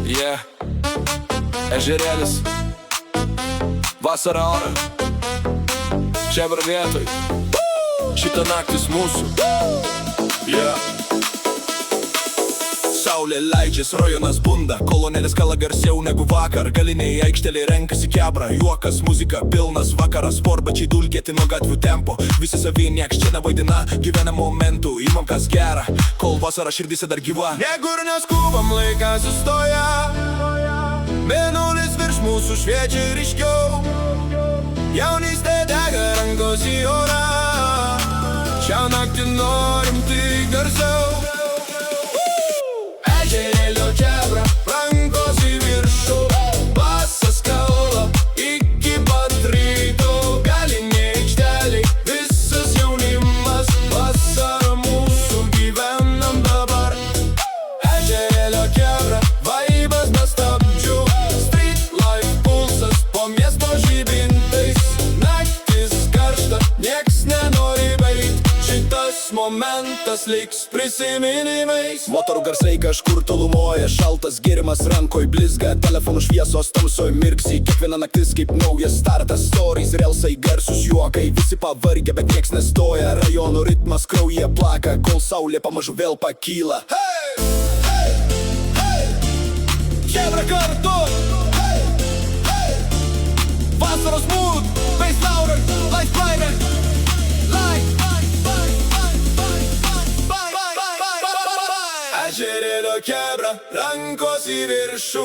Yeah. Ežerėlis, vasara ora, čebra vietoj, šita naktis mūsų. Yeah. Saulė leidžias, rajonas bunda, kolonėlės kala garsiau negu vakar. Galiniai aikšteliai renkasi kebrą, juokas, muzika, pilnas vakaras. Sportbačiai dulkėti nuo gatvių tempo, visi savi nieks čia nevaidina. Gyvena momentų, imam kas gera, kol vasara širdise dar gyva. Niekur neskubam, laikas sustoja, mėnulis virš mūsų šviečia ryškiau. Jaunystė dega rankos į orą, šią naktį norim tik garsiau. Ežerėlio čebra, rankos į viršų, basas kalba iki pat ryto. Galiniai aikšteliai, visas jaunimas, vasara mūsų, gyvenam dabar. Ežerėlio čebra, vaibas be stabdžių, street life pulsas, po miesto žibintais. Naktis karšta, nieks nenori bait, šitas momentas liks prisiminimais. Motorų garsai kažkur tolumoja, šaltas gėrimas rankoj blizga, telefonų šviesos tamsoj mirksi. Kiekviena naktis kaip naujas startas, stories, relsai, garsus juokai. Visi pavargę, bet nieks nestoja, rajono ritmas kraujyje plaka, kol saulė pamažu vėl pakyla. Hey! Hey! Hey! Čebra kartu! Hey! Hey! Vasaros mood, bass louder, life brighter. Ežerėlio čebra, rankos į viršų,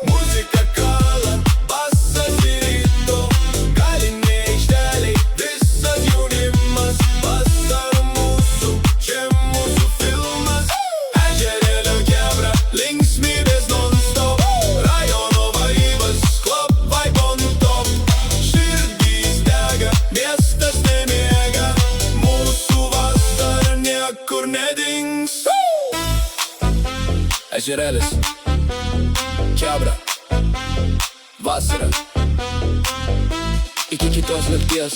muzika kala, basas į ryto. Galiniai aikšteliai, visas jaunimas, vasara mūsų, čia mūsų filmas. Ežerėlio čebra, linksmybės non-stop, rajono vaibas, club vibe on top. Širdys dega, miestas nemiega, mūsų vasara niekur nedings. Ežerėlis, čebra, vasara, iki kitos nakties.